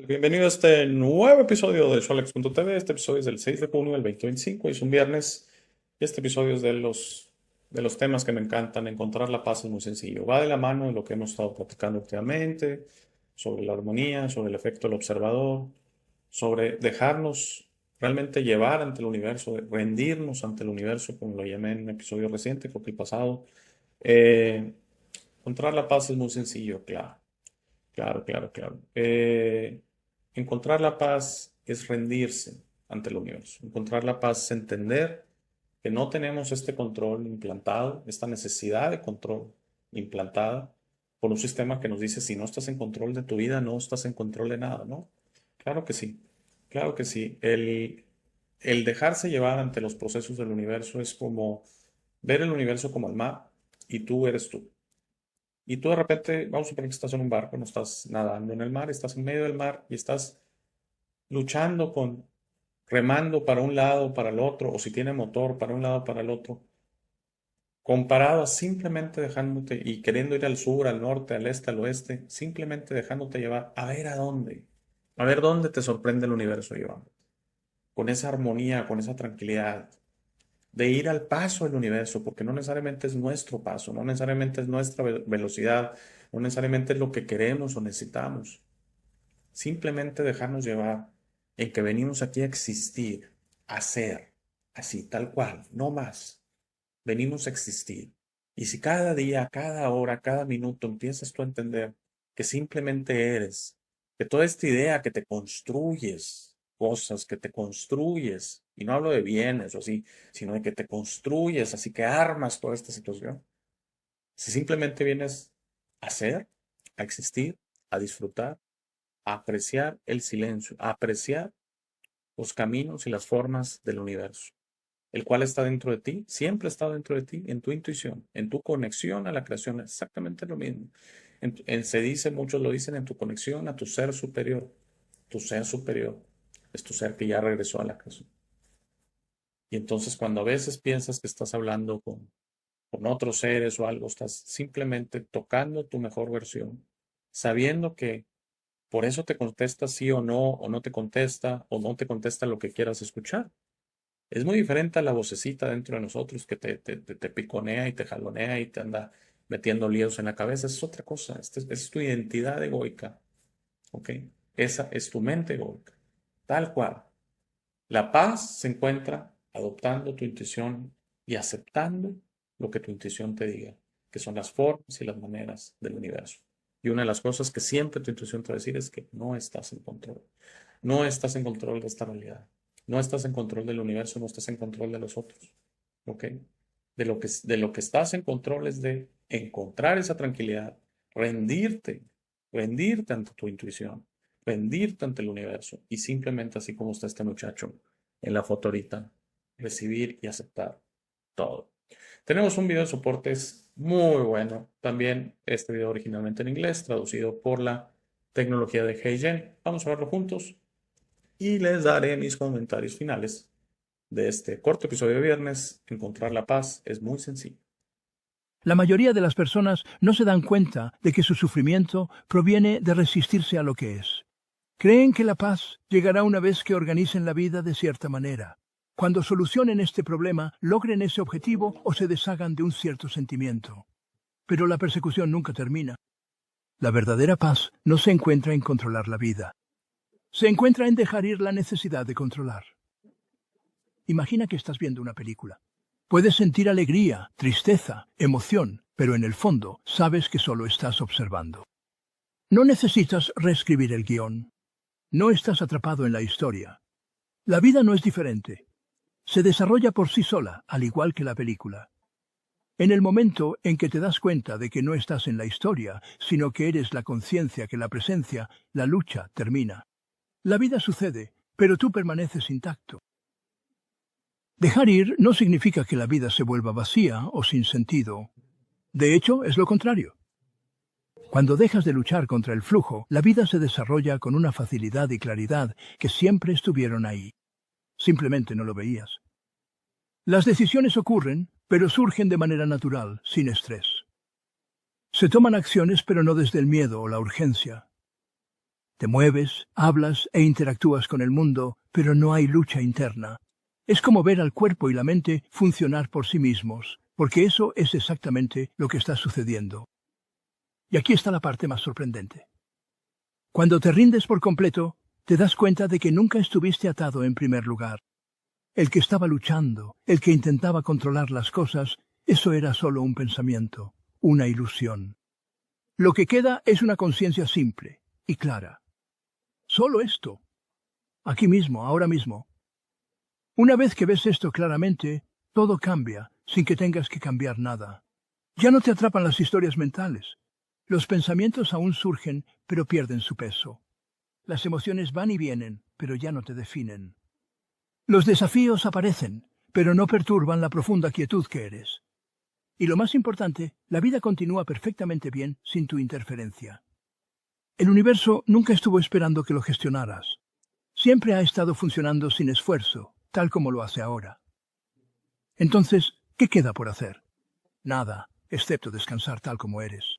Bienvenido a este nuevo episodio de Solex.tv. Este episodio es del 6 de junio del 2025 y es un viernes. Y este episodio es de los temas que me encantan. Encontrar la paz es muy sencillo. Va de la mano de lo que hemos estado platicando últimamente, sobre la armonía, sobre el efecto del observador, sobre dejarnos realmente llevar ante el universo, rendirnos ante el universo, como lo llamé en un episodio reciente, creo que el pasado. Eh, Encontrar la paz es muy sencillo, claro. Claro, claro, claro. Encontrar la paz es rendirse ante el universo. Encontrar la paz es entender que no tenemos este control implantado, esta necesidad de control implantada por un sistema que nos dice si no estás en control de tu vida, no estás en control de nada, ¿no? Claro que sí, claro que sí. El dejarse llevar ante los procesos del universo es como ver el universo como el mar y tú eres tú. Y tú de repente, vamos a suponer que estás en un barco, no estás nadando en el mar, estás en medio del mar y estás luchando remando para un lado, para el otro, o si tiene motor, para un lado, para el otro, comparado a simplemente dejándote y queriendo ir al sur, al norte, al este, al oeste, simplemente dejándote llevar a ver dónde te sorprende el universo llevando, con esa armonía, con esa tranquilidad, de ir al paso del universo, porque no necesariamente es nuestro paso, no necesariamente es nuestra velocidad, no necesariamente es lo que queremos o necesitamos. Simplemente dejarnos llevar en que venimos aquí a existir, a ser, así, tal cual, no más. Venimos a existir. Y si cada día, cada hora, cada minuto empiezas tú a entender que simplemente eres, que toda esta idea que te construyes, cosas que te construyes, y no hablo de bienes o así, sino de que te construyes, así que armas toda esta situación. Si simplemente vienes a ser, a existir, a disfrutar, a apreciar el silencio, a apreciar los caminos y las formas del universo, el cual está dentro de ti, siempre está dentro de ti, en tu intuición, en tu conexión a la creación, exactamente lo mismo. Se dice, muchos lo dicen, en tu conexión a tu ser superior, es tu ser que ya regresó a la creación. Y entonces cuando a veces piensas que estás hablando con otros seres o algo, estás simplemente tocando tu mejor versión, sabiendo que por eso te contesta sí o no te contesta, o no te contesta lo que quieras escuchar. Es muy diferente a la vocecita dentro de nosotros que te piconea y te jalonea y te anda metiendo líos en la cabeza. Es otra cosa. Es tu identidad egoica. ¿Ok? Esa es tu mente egoica. Tal cual. La paz se encuentra adoptando tu intuición y aceptando lo que tu intuición te diga, que son las formas y las maneras del universo. Y una de las cosas que siempre tu intuición te va a decir es que no estás en control. No estás en control de esta realidad. No estás en control del universo, no estás en control de los otros. ¿Ok? De lo que estás en control es de encontrar esa tranquilidad, rendirte, rendirte ante tu intuición, rendirte ante el universo y simplemente así como está este muchacho en la foto ahorita, recibir y aceptar todo. Tenemos un video de soportes muy bueno. También este video originalmente en inglés, traducido por la tecnología de HeyGen. Vamos a verlo juntos y les daré mis comentarios finales de este corto episodio de viernes. Encontrar la paz es muy sencillo. La mayoría de las personas no se dan cuenta de que su sufrimiento proviene de resistirse a lo que es. Creen que la paz llegará una vez que organicen la vida de cierta manera. Cuando solucionen este problema, logren ese objetivo o se deshagan de un cierto sentimiento. Pero la persecución nunca termina. La verdadera paz no se encuentra en controlar la vida. Se encuentra en dejar ir la necesidad de controlar. Imagina que estás viendo una película. Puedes sentir alegría, tristeza, emoción, pero en el fondo sabes que solo estás observando. No necesitas reescribir el guión. No estás atrapado en la historia. La vida no es diferente. Se desarrolla por sí sola, al igual que la película. En el momento en que te das cuenta de que no estás en la historia, sino que eres la conciencia que la presencia, la lucha termina. La vida sucede, pero tú permaneces intacto. Dejar ir no significa que la vida se vuelva vacía o sin sentido. De hecho, es lo contrario. Cuando dejas de luchar contra el flujo, la vida se desarrolla con una facilidad y claridad que siempre estuvieron ahí. Simplemente no lo veías. Las decisiones ocurren, pero surgen de manera natural, sin estrés. Se toman acciones, pero no desde el miedo o la urgencia. Te mueves, hablas e interactúas con el mundo, pero no hay lucha interna. Es como ver al cuerpo y la mente funcionar por sí mismos, porque eso es exactamente lo que está sucediendo. Y aquí está la parte más sorprendente. Cuando te rindes por completo, te das cuenta de que nunca estuviste atado en primer lugar. El que estaba luchando, el que intentaba controlar las cosas, eso era solo un pensamiento, una ilusión. Lo que queda es una conciencia simple y clara. Solo esto. Aquí mismo, ahora mismo. Una vez que ves esto claramente, todo cambia sin que tengas que cambiar nada. Ya no te atrapan las historias mentales. Los pensamientos aún surgen, pero pierden su peso. Las emociones van y vienen, pero ya no te definen. Los desafíos aparecen, pero no perturban la profunda quietud que eres. Y lo más importante, la vida continúa perfectamente bien sin tu interferencia. El universo nunca estuvo esperando que lo gestionaras. Siempre ha estado funcionando sin esfuerzo, tal como lo hace ahora. Entonces, ¿qué queda por hacer? Nada, excepto descansar tal como eres.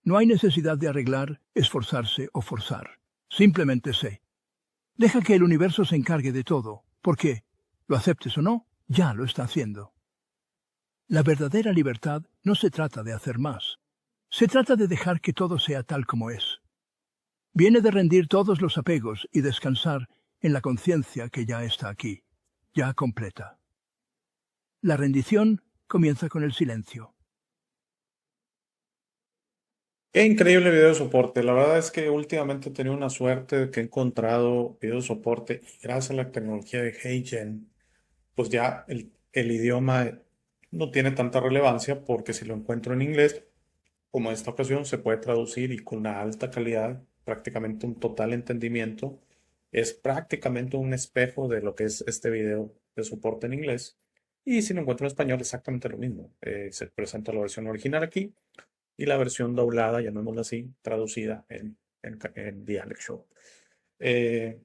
No hay necesidad de arreglar, esforzarse o forzar. Simplemente sé. Deja que el universo se encargue de todo, porque, lo aceptes o no, ya lo está haciendo. La verdadera libertad no se trata de hacer más. Se trata de dejar que todo sea tal como es. Viene de rendir todos los apegos y descansar en la conciencia que ya está aquí, ya completa. La rendición comienza con el silencio. Qué increíble video de soporte. La verdad es que últimamente he tenido una suerte de que he encontrado video de soporte y gracias a la tecnología de HeyGen, pues ya el idioma no tiene tanta relevancia porque si lo encuentro en inglés, como en esta ocasión, se puede traducir y con una alta calidad, prácticamente un total entendimiento, es prácticamente un espejo de lo que es este video de soporte en inglés. Y si lo encuentro en español, exactamente lo mismo. Se presenta la versión original aquí y la versión doblada, llamémosla así, traducida en Dialect Show. Eh,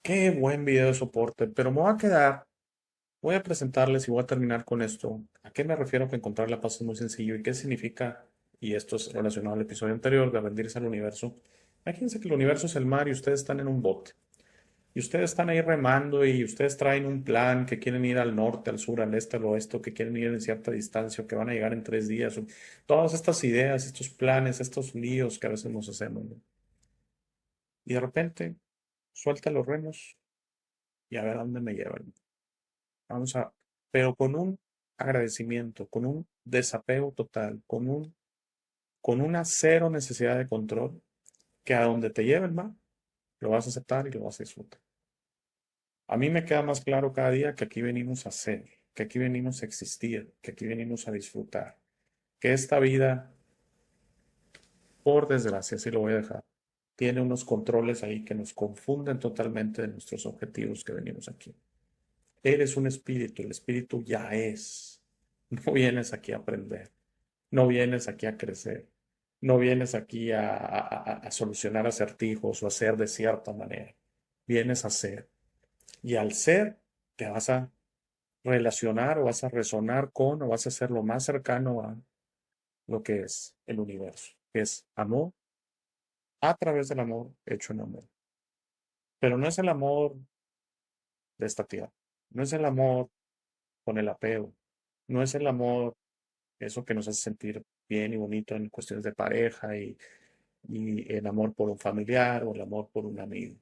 Qué buen video de soporte, pero me voy a quedar, voy a presentarles y voy a terminar con esto. ¿A qué me refiero que encontrar la paz es muy sencillo y qué significa? Y esto es relacionado al episodio anterior de rendirse al universo. Imagínense que el universo es el mar y ustedes están en un bote. Y ustedes están ahí remando y ustedes traen un plan que quieren ir al norte, al sur, al este, al oeste, o que quieren ir en cierta distancia, o que van a llegar en 3 días. Todas estas ideas, estos planes, estos líos que a veces nos hacemos, ¿no? Y de repente suelta los remos y a ver a dónde me llevan. Vamos a, pero con un agradecimiento, con un desapego total, con una cero necesidad de control, que a donde te lleven va, lo vas a aceptar y lo vas a disfrutar. A mí me queda más claro cada día que aquí venimos a ser, que aquí venimos a existir, que aquí venimos a disfrutar, que esta vida, por desgracia, así lo voy a dejar, tiene unos controles ahí que nos confunden totalmente de nuestros objetivos que venimos aquí. Eres un espíritu, el espíritu ya es. No vienes aquí a aprender, no vienes aquí a crecer, no vienes aquí a solucionar acertijos o a ser de cierta manera. Vienes a ser. Y al ser, te vas a relacionar o vas a resonar con o vas a ser lo más cercano a lo que es el universo, que es amor a través del amor hecho en amor. Pero no es el amor de esta tierra, no es el amor con el apego, no es el amor, eso que nos hace sentir bien y bonito en cuestiones de pareja y el amor por un familiar o el amor por un amigo.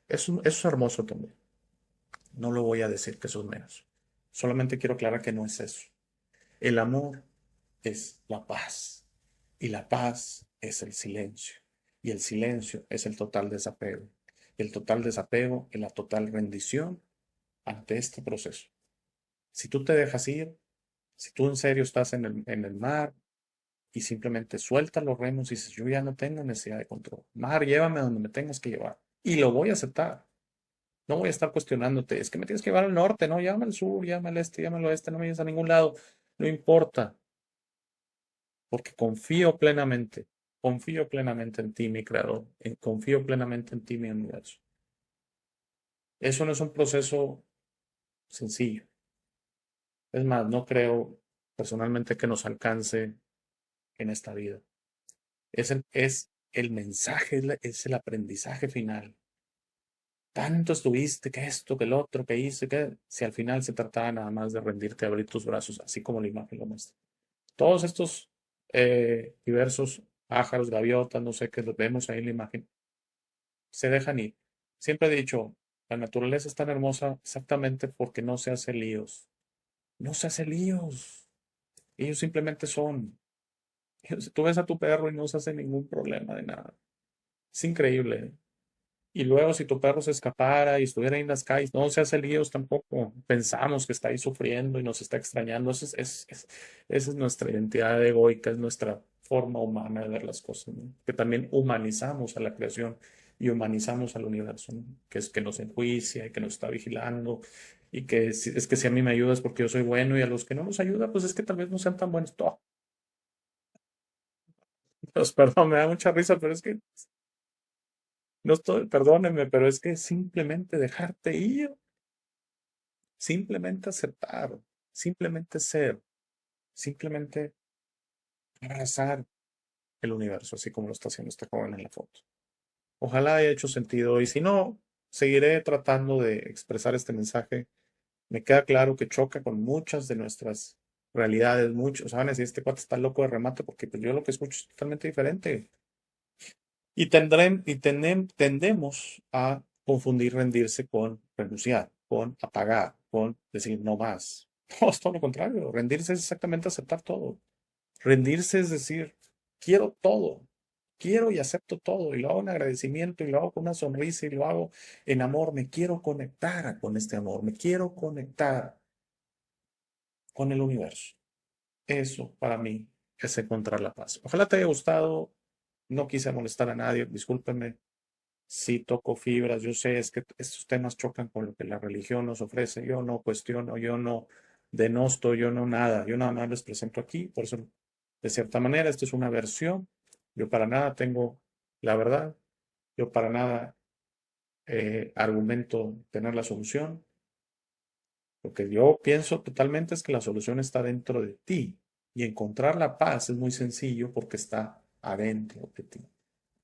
Eso es hermoso también. No lo voy a decir que eso es menos. Solamente quiero aclarar que no es eso. El amor es la paz y la paz es el silencio y el silencio es el total desapego. El total desapego es la total rendición ante este proceso. Si tú te dejas ir, si tú en serio estás en el mar y simplemente sueltas los remos y dices, yo ya no tengo necesidad de control. Mar, llévame a donde me tengas que llevar. Y lo voy a aceptar. No voy a estar cuestionándote. Es que me tienes que llevar al norte, ¿no? Llévame al sur, llévame al este, llévame al oeste, no me lleves a ningún lado. No importa. Porque confío plenamente en ti, mi creador, confío plenamente en ti, mi universo. Eso no es un proceso sencillo. Es más, no creo personalmente que nos alcance en esta vida. Es el mensaje es el aprendizaje final. Tanto estuviste, que esto, que el otro, que hice, que si al final se trataba nada más de rendirte, abrir tus brazos, así como la imagen lo muestra. Todos estos diversos pájaros, gaviotas, no sé, que los vemos ahí en la imagen, se dejan ir. Siempre he dicho, la naturaleza es tan hermosa exactamente porque no se hace líos. No se hace líos. Ellos simplemente son. Tú ves a tu perro y no se hace ningún problema de nada. Es increíble. Y luego si tu perro se escapara y estuviera ahí en las calles, no se hace líos tampoco. Pensamos que está ahí sufriendo y nos está extrañando. Esa es nuestra identidad egoica, es nuestra forma humana de ver las cosas, ¿no? Que también humanizamos a la creación y humanizamos al universo, ¿no? Que es que nos enjuicia y que nos está vigilando y que es que si a mí me ayudas porque yo soy bueno y a los que no nos ayuda, pues es que tal vez no sean tan buenos. Pues perdón, me da mucha risa, pero es que no estoy, perdónenme, pero es que simplemente dejarte ir, simplemente aceptar, simplemente ser, simplemente abrazar el universo, así como lo está haciendo este joven en la foto. Ojalá haya hecho sentido y si no, seguiré tratando de expresar este mensaje. Me queda claro que choca con muchas de nuestras realidades, muchos, ¿saben? Si este cuate está loco de remate, porque pues, yo lo que escucho es totalmente diferente. Y tendemos a confundir rendirse con renunciar, con apagar, con decir no más. No, es todo lo contrario. Rendirse es exactamente aceptar todo. Rendirse es decir, quiero todo, quiero y acepto todo, y lo hago en agradecimiento, y lo hago con una sonrisa, y lo hago en amor. Me quiero conectar con este amor, me quiero conectar con el universo. Eso para mí es encontrar la paz. Ojalá te haya gustado. No quise molestar a nadie, discúlpenme. Sí toco fibras, yo sé, es que estos temas chocan con lo que la religión nos ofrece. Yo no cuestiono, yo no denosto, yo no nada. Yo nada más les presento aquí. Por eso, de cierta manera, esto es una versión. Yo para nada tengo la verdad. Yo para nada argumento tener la solución. Lo que yo pienso totalmente es que la solución está dentro de ti. Y encontrar la paz es muy sencillo porque está adentro de ti.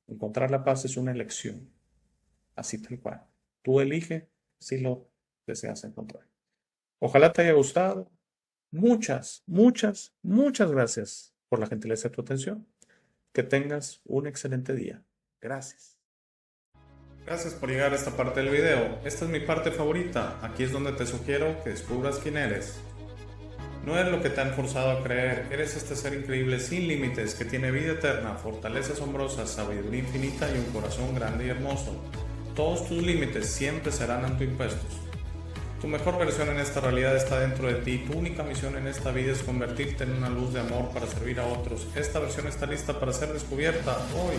Encontrar la paz es una elección. Así tal cual. Tú eliges si lo deseas encontrar. Ojalá te haya gustado. Muchas, muchas, muchas gracias por la gentileza de tu atención. Que tengas un excelente día. Gracias. Gracias por llegar a esta parte del video. Esta es mi parte favorita. Aquí es donde te sugiero que descubras quién eres. No eres lo que te han forzado a creer. Eres este ser increíble sin límites que tiene vida eterna, fortaleza asombrosa, sabiduría infinita y un corazón grande y hermoso. Todos tus límites siempre serán autoimpuestos. Tu mejor versión en esta realidad está dentro de ti. Tu única misión en esta vida es convertirte en una luz de amor para servir a otros. Esta versión está lista para ser descubierta hoy.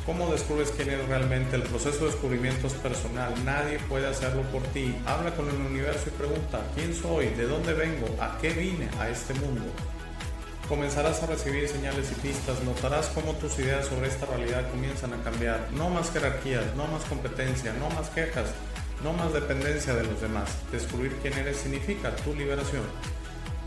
¿Cómo descubres quién eres realmente? El proceso de descubrimiento es personal. Nadie puede hacerlo por ti. Habla con el universo y pregunta: ¿quién soy? ¿De dónde vengo? ¿A qué vine a este mundo? Comenzarás a recibir señales y pistas, notarás cómo tus ideas sobre esta realidad comienzan a cambiar. No más jerarquías, no más competencia, no más quejas, no más dependencia de los demás. Descubrir quién eres significa tu liberación.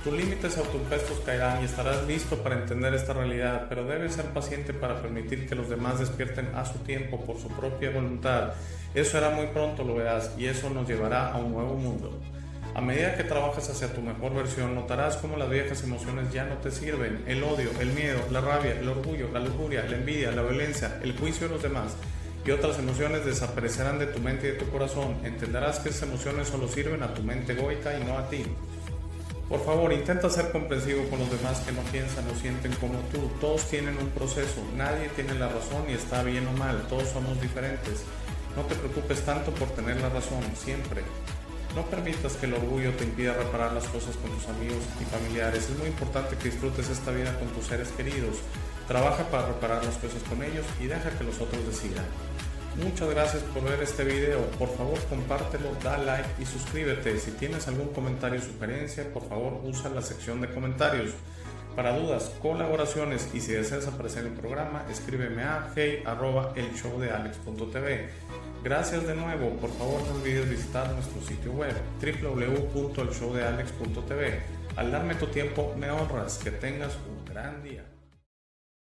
Tus límites autoimpuestos caerán y estarás listo para entender esta realidad, pero debes ser paciente para permitir que los demás despierten a su tiempo por su propia voluntad. Eso hará muy pronto, lo verás, y eso nos llevará a un nuevo mundo. A medida que trabajas hacia tu mejor versión, notarás cómo las viejas emociones ya no te sirven. El odio, el miedo, la rabia, el orgullo, la lujuria, la envidia, la violencia, el juicio de los demás y otras emociones desaparecerán de tu mente y de tu corazón. Entenderás que esas emociones solo sirven a tu mente egoica y no a ti. Por favor, intenta ser comprensivo con los demás que no piensan o sienten como tú. Todos tienen un proceso, nadie tiene la razón y está bien o mal, todos somos diferentes. No te preocupes tanto por tener la razón, siempre. No permitas que el orgullo te impida reparar las cosas con tus amigos y familiares. Es muy importante que disfrutes esta vida con tus seres queridos. Trabaja para reparar las cosas con ellos y deja que los otros decidan. Muchas gracias por ver este video. Por favor, compártelo, da like y suscríbete. Si tienes algún comentario o sugerencia, por favor, usa la sección de comentarios. Para dudas, colaboraciones y si deseas aparecer en el programa, escríbeme a hey@elshowdealex.tv. Gracias de nuevo. Por favor, no olvides visitar nuestro sitio web www.elshowdealex.tv. Al darme tu tiempo, me honras. Que tengas un gran día.